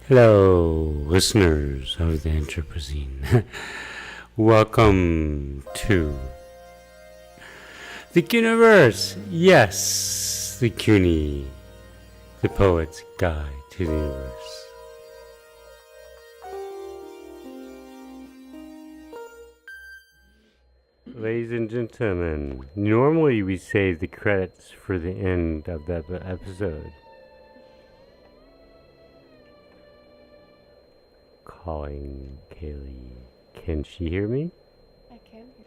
Hello, listeners of the Anthropocene. Welcome to the universe. Yes, the CUNY, the poet's guide to the universe. Ladies and gentlemen, normally we save the credits for the end of the episode. Calling Kaylee. Can she hear me? I can hear.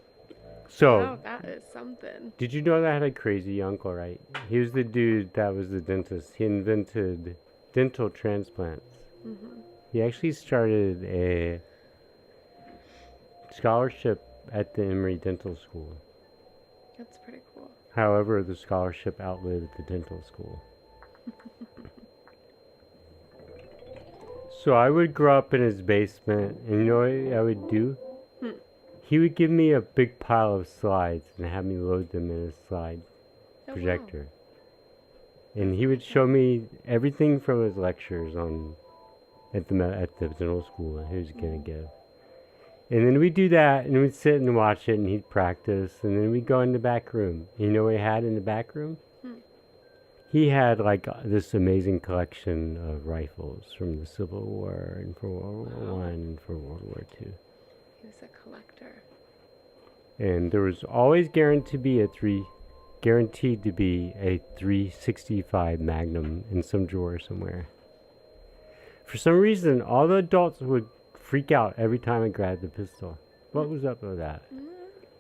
So, Wow, that is something. did you know that I had a crazy uncle, right? He was the dude that was the dentist. He invented dental transplants. Mm-hmm. He actually started a scholarship at the Emory Dental School. That's pretty cool. However, the scholarship outlived the dental school. So I would grow up in his basement, and you know what I would do? He would give me a big pile of slides and have me load them in a slide projector. Wow. And he would show me everything from his lectures at the dental school that he was gonna give. And then we'd do that, and we'd sit and watch it, and he'd practice, and then we'd go in the back room. You know what he had in the back room? He had like this amazing collection of rifles from the Civil War and for World War I and for World War II. He was a collector. And there was always guaranteed to be a 365 Magnum in some drawer somewhere. For some reason, all the adults would freak out every time I grabbed the pistol. What was up with that?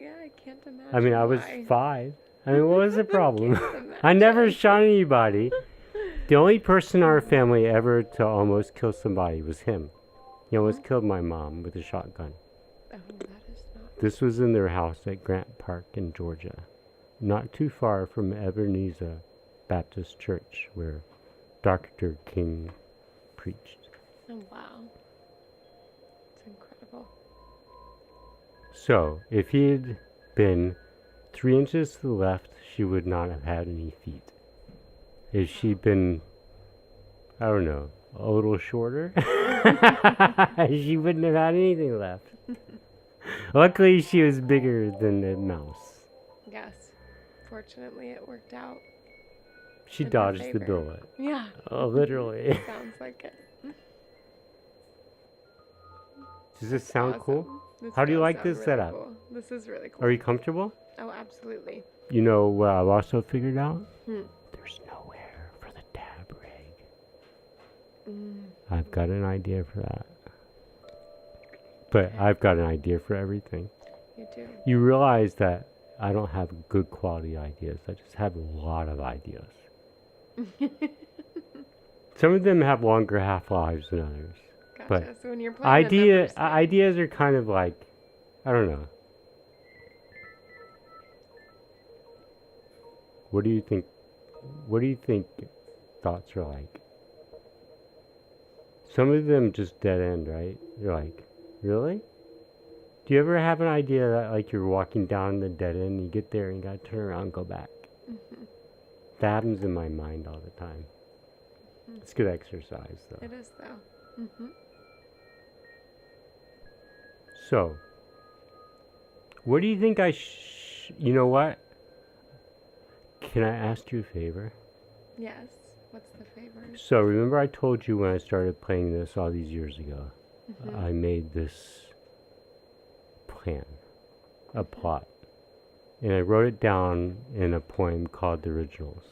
Yeah, I can't imagine. I mean, I was 5. I mean, what was the problem? I never shot anybody. The only person in our family ever to almost kill somebody was him. He almost killed my mom with a shotgun. Oh, that is not. This was in their house at Grant Park in Georgia, not too far from Ebenezer Baptist Church, where Dr. King preached. Oh, wow. It's incredible. So, if he had been 3 inches to the left, she would not have had any feet. If she'd been, I don't know, a little shorter, she wouldn't have had anything left. Luckily, she was bigger than the mouse. Yes. Fortunately, it worked out. She dodged the bullet. Yeah. Oh, literally. Sounds like it. Does this sound cool? This How do you like this really setup? Cool. This is really cool. Are you comfortable? Oh, absolutely. You know what I've also figured out? There's nowhere for the dab rig. I've got an idea for that. But I've got an idea for everything. You do. You realize that I don't have good quality ideas. I just have a lot of ideas. Some of them have longer half-lives than others. Gotcha. But so when you're playing ideas are kind of like, I don't know. What do you think? What do you think thoughts are like? Some of them just dead end, right? You're like, really? Do you ever have an idea that like you're walking down the dead end, you get there and you gotta turn around and go back? That happens in my mind all the time. It's good exercise, though. It is, though. So, what do you think you know what? Can I ask you a favor? Yes. What's the favor? So, remember I told you when I started playing this all these years ago, I made this plan, a plot, and I wrote it down in a poem called The Originals.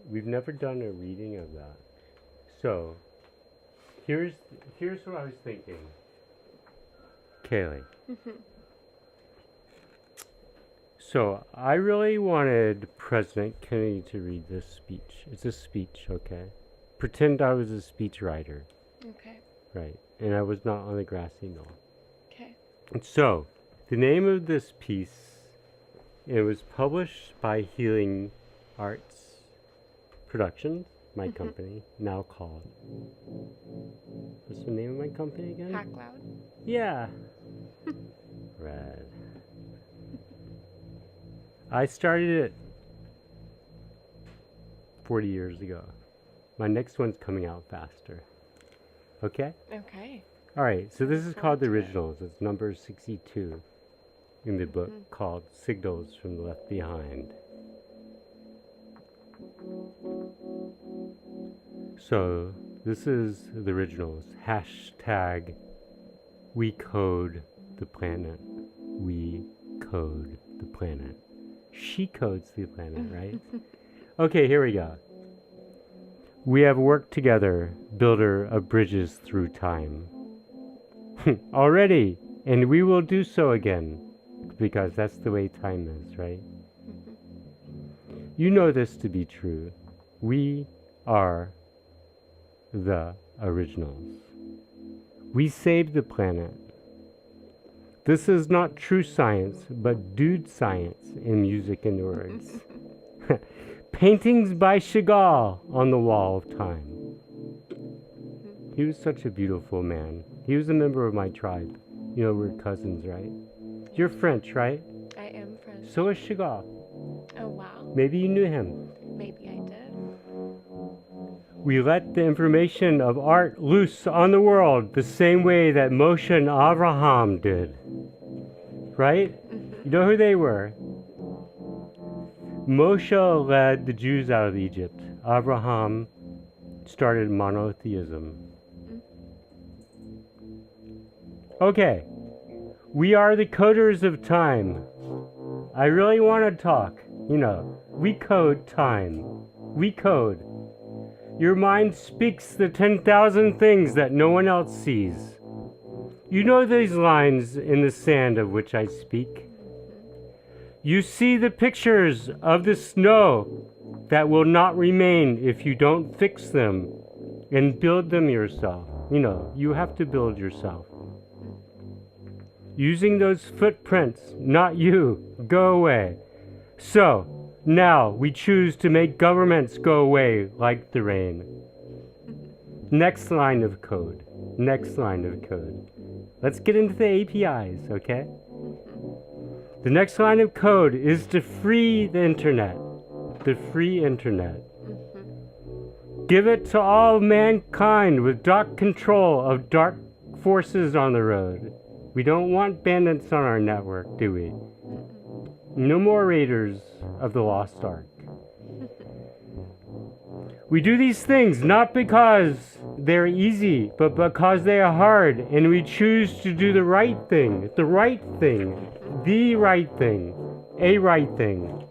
We've never done a reading of that. So, here's what I was thinking. Kaylee. So, I really wanted President Kennedy to read this speech. It's a speech, okay? Pretend I was a speech writer. Okay. Right. And I was not on the grassy knoll. Okay. So, the name of this piece, it was published by Healing Arts Productions, my company, now called. What's the name of my company again? Hack Loud. Yeah. Red. I started it 40 years ago. My next one's coming out faster. Okay? Okay. Alright, so this is called The Forward to it. Originals. It's number 62 in the book called Signals from the Left Behind. So, this is The Originals. Hashtag We Code the Planet. We code the planet. She codes the planet, right? Okay, here we go. We have worked together, builder of bridges through time. Already, and we will do so again, because that's the way time is, right? You know this to be true. We are the originals. We saved the planet. This is not true science, but dude science in music and words. Paintings by Chagall on the wall of time. He was such a beautiful man. He was a member of my tribe. You know, we're cousins, right? You're French, right? I am French. So is Chagall. Oh, wow. Maybe you knew him. Maybe I did. We let the information of art loose on the world the same way that Moshe and Abraham did. Right? You know who they were? Moshe led the Jews out of Egypt. Abraham started monotheism. Okay. We are the coders of time. I really want to talk. You know, we code time. We code. Your mind speaks the 10,000 things that no one else sees. You know these lines in the sand of which I speak. You see the pictures of the snow that will not remain if you don't fix them and build them yourself. You know, you have to build yourself. Using those footprints, not you, go away. So, now we choose to make governments go away like the rain. Next line of code. Next line of code. Let's get into the APIs, okay? The next line of code is to free the internet. The free internet. Give it to all mankind with dark control of dark forces on the road. We don't want bandits on our network, do we? No more raiders of the Lost Ark. We do these things not because they're easy, but because they are hard, and we choose to do the right thing, the right thing, the right thing, a right thing.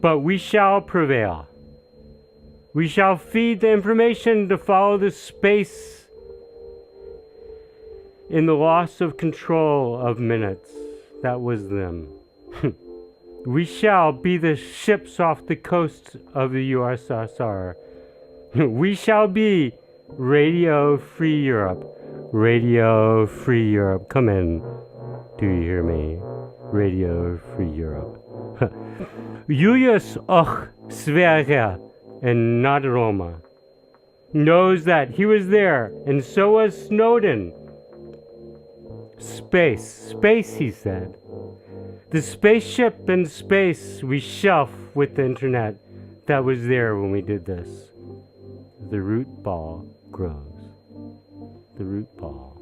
But we shall prevail. We shall feed the information to follow the space in the loss of control of minutes. That was them. We shall be the ships off the coast of the USSR. We shall be Radio Free Europe. Radio Free Europe. Come in. Do you hear me? Radio Free Europe. Julius Och Sverige and not Roma knows that he was there, and so was Snowden. Space, he said. The spaceship in space we shelf with the internet that was there when we did this. The root ball grows. The root ball.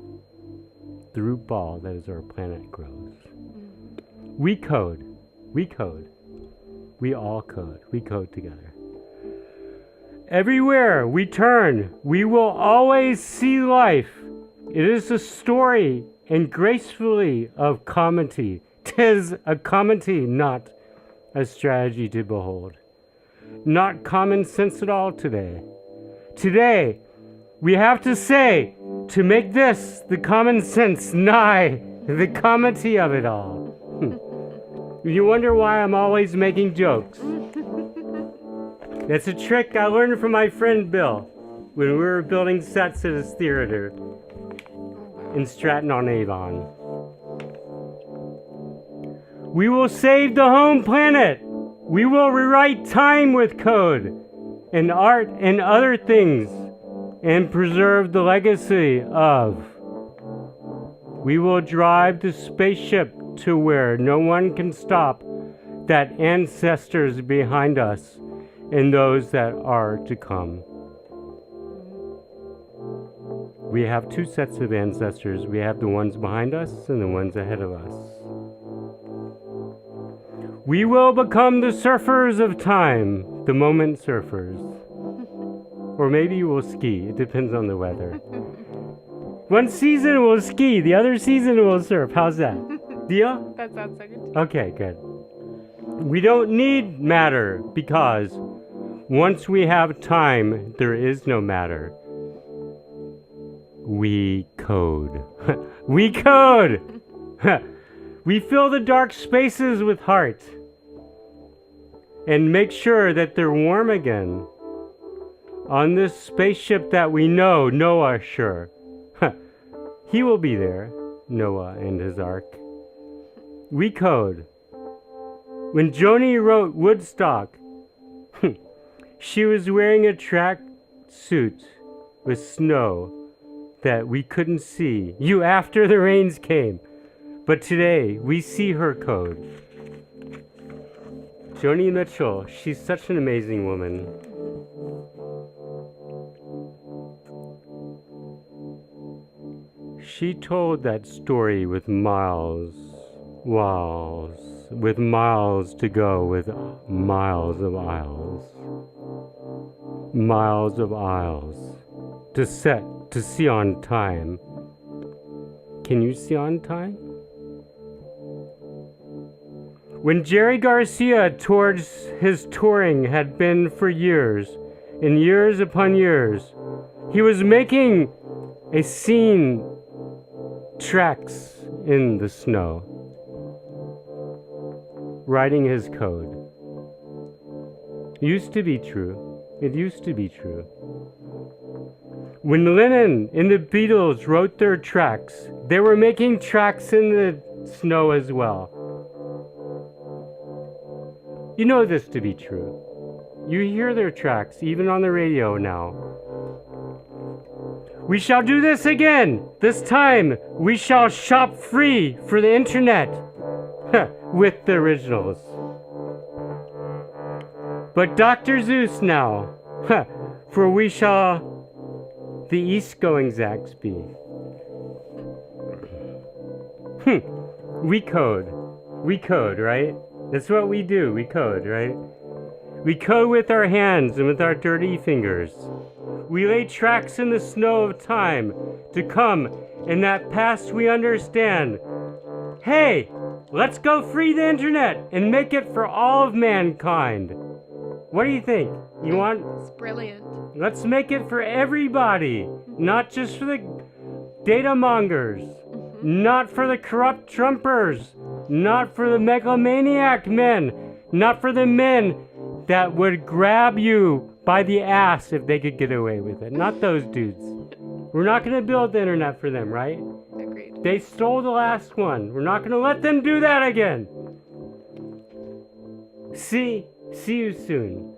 The root ball that is our planet grows. We code. We code. We all code. We code together. Everywhere we turn, we will always see life. It is a story and gracefully of comedy. 'Tis a comedy, not a strategy to behold. Not common sense at all today. Today, we have to say, to make this the common sense, nigh the comedy of it all. You wonder why I'm always making jokes. That's a trick I learned from my friend Bill when we were building sets at his theater in Stratton-on-Avon. We will save the home planet. We will rewrite time with code and art and other things and preserve the legacy of. We will drive the spaceship built to where no one can stop that ancestors behind us and those that are to come. We have two sets of ancestors. We have the ones behind us and the ones ahead of us. We will become the surfers of time, the moment surfers. Or maybe we'll ski. It depends on the weather. One season we'll ski, the other season we'll surf. How's that? Deal? That sounds like it. Okay, good. We don't need matter because once we have time, there is no matter. We code. We code! We fill the dark spaces with heart and make sure that they're warm again. On this spaceship that we know, Noah, sure. He will be there, Noah and his ark. We code. When Joni wrote Woodstock, she was wearing a track suit with snow that we couldn't see. You after the rains came. But today, we see her code. Joni Mitchell, she's such an amazing woman. She told that story with miles to go, with miles of aisles to see on time. Can you see on time? When Jerry Garcia towards his touring had been for years and years upon years, he was making a scene tracks in the snow, writing his code. Used to be true. It used to be true. When Lennon and the Beatles wrote their tracks, they were making tracks in the snow as well. You know this to be true. You hear their tracks even on the radio now. We shall do this again. This time, we shall shop free for the internet with the originals. But Dr. Zeus now, for we shall the east-going Zaxby. We code, right? That's what we do. We code, right? We code with our hands and with our dirty fingers. We lay tracks in the snow of time to come, and that past we understand. Hey, let's go free the internet and make it for all of mankind. What do you think? You want? It's brilliant. Let's make it for everybody, not just for the data mongers, not for the corrupt Trumpers, not for the megalomaniac men, not for the men that would grab you by the ass if they could get away with it. Not those dudes. We're not going to build the internet for them, right? Agreed. They stole the last one. We're not going to let them do that again. See you soon.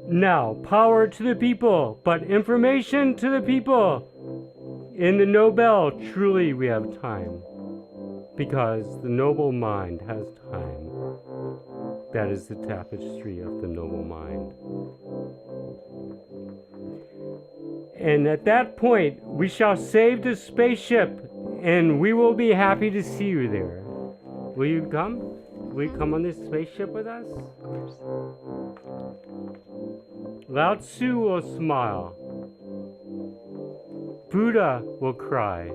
Now, power to the people, but information to the people. In the Nobel, truly we have time. Because the noble mind has time. That is the tapestry of the noble mind. And at that point, we shall save the spaceship, and we will be happy to see you there. Will you come? Will you come on this spaceship with us? Of course. Lao Tzu will smile. Buddha will cry.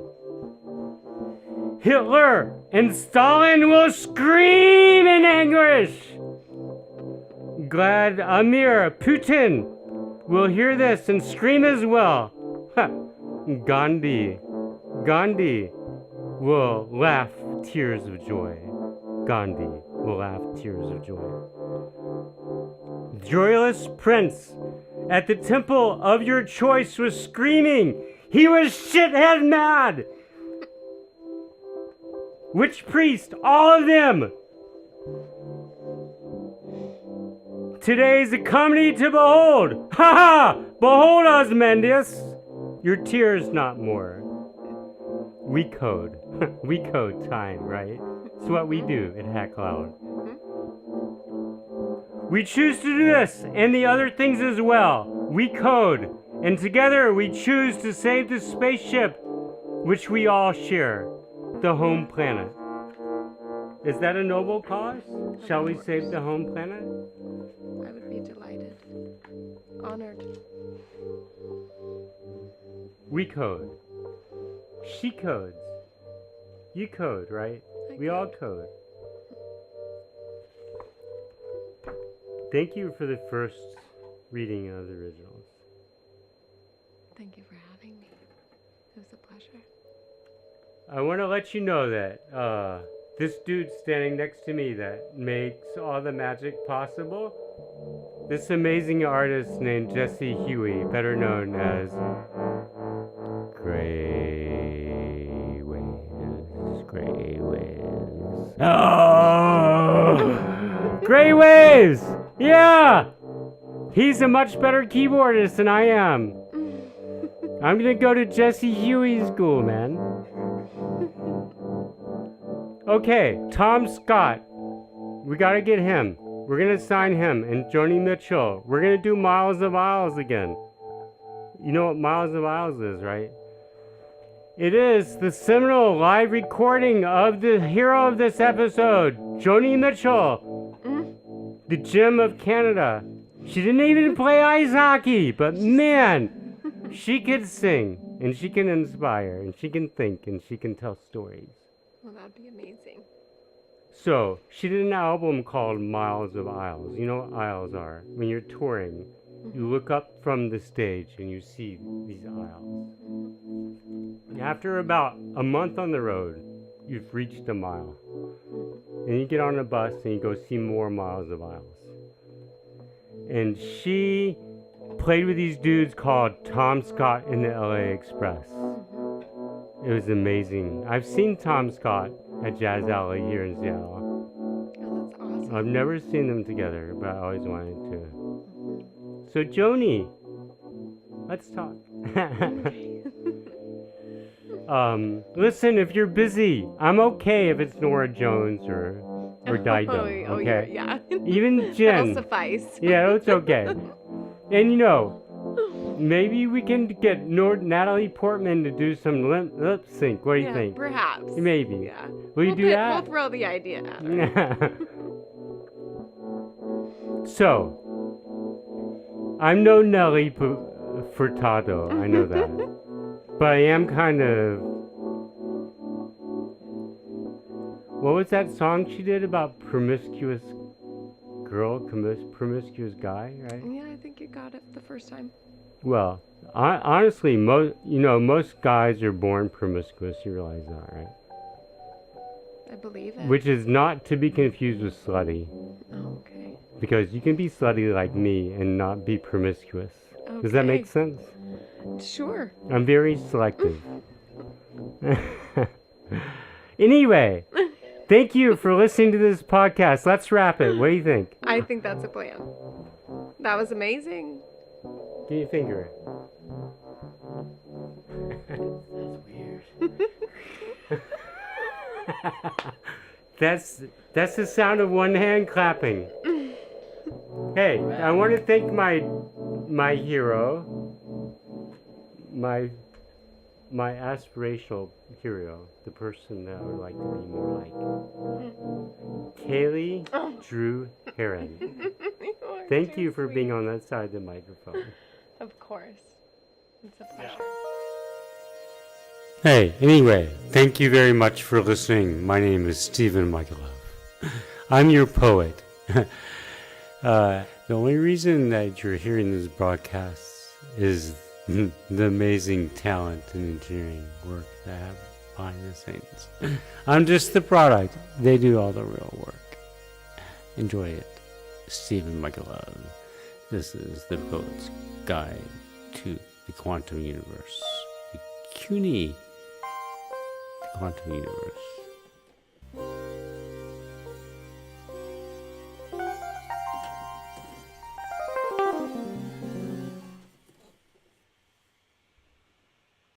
Hitler and Stalin will scream in anguish. Vladimir Putin will hear this and scream as well. Gandhi will laugh tears of joy. Gandhi will laugh tears of joy. Joyless prince at the temple of your choice was screaming. He was shithead mad. Witch priest, all of them. Today's a comedy to behold. Ha ha! Behold, Ozymandias. Your tears not more. we code. We code time, right? It's what we do at Hack Loud. We choose to do this and the other things as well. We code. And together we choose to save the spaceship, which we all share, the home planet. Is that a noble cause? Shall we save the home planet? I would be delighted. Honored. We code. She codes. You code, right? We all code. Thank you for the first reading of the originals. Thank you for having me. It was a pleasure. I want to let you know that this dude standing next to me that makes all the magic possible, this amazing artist named Jesse Huey, better known as Grey Wiz. Grey Wiz. Oh! Grey Wiz! Yeah! He's a much better keyboardist than I am. I'm gonna go to Jesse Huey's school, man. Okay, Tom Scott. We gotta get him. We're gonna sign him and Joni Mitchell. We're gonna do Miles of Isles again. You know what Miles of Isles is, right? It is the seminal live recording of the hero of this episode, Joni Mitchell, the gem of Canada. She didn't even play ice hockey, but man, she can sing, and she can inspire, and she can think, and she can tell stories. Well, that'd be amazing. So, she did an album called Miles of Isles. You know what aisles are? When you're touring, you look up from the stage and you see these aisles. After about a month on the road, you've reached a mile. And you get on a bus and you go see more Miles of Isles. And she played with these dudes called Tom Scott and the LA Express. It was amazing. I've seen Tom Scott at Jazz Alley here in Seattle. Oh, that's awesome. I've never seen them together, but I always wanted to. So Joni, let's talk. Listen, if you're busy, I'm okay if it's Nora Jones or Dido, okay? Yeah. Even Jen. That'll suffice. Yeah, it's okay. And you know, maybe we can get Natalie Portman to do some lip sync. What do you think? Perhaps. Maybe. Yeah. Will you do that? We'll throw the idea at her. So, I'm no Nelly Furtado, I know that. But I am kind of... What was that song she did about promiscuous girl, promiscuous guy, right? Yeah, I think you got it the first time. Well, honestly, most guys are born promiscuous. You realize that, right? I believe it. Which is not to be confused with slutty. Oh, okay. Because you can be slutty like me and not be promiscuous. Okay. Does that make sense? Sure. I'm very selective. Anyway, thank you for listening to this podcast. Let's wrap it. What do you think? I think that's a plan. That was amazing. Give me a finger. That's weird. That's the sound of one hand clapping. Hey, I want to thank my hero, my aspirational hero, the person that I would like to be more like. Kaylee Drew Heron. Thank you for being on that side of the microphone. Of course. It's a pleasure. Hey, anyway, thank you very much for listening. My name is Stephen Michaelov. I'm your poet. The only reason that you're hearing this broadcast is the amazing talent and engineering work that I have behind the scenes. I'm just the product. They do all the real work. Enjoy it. Stephen Michaelov. This is the Poet's Guide to the Quantum Universe. The CUNY, the Quantum Universe.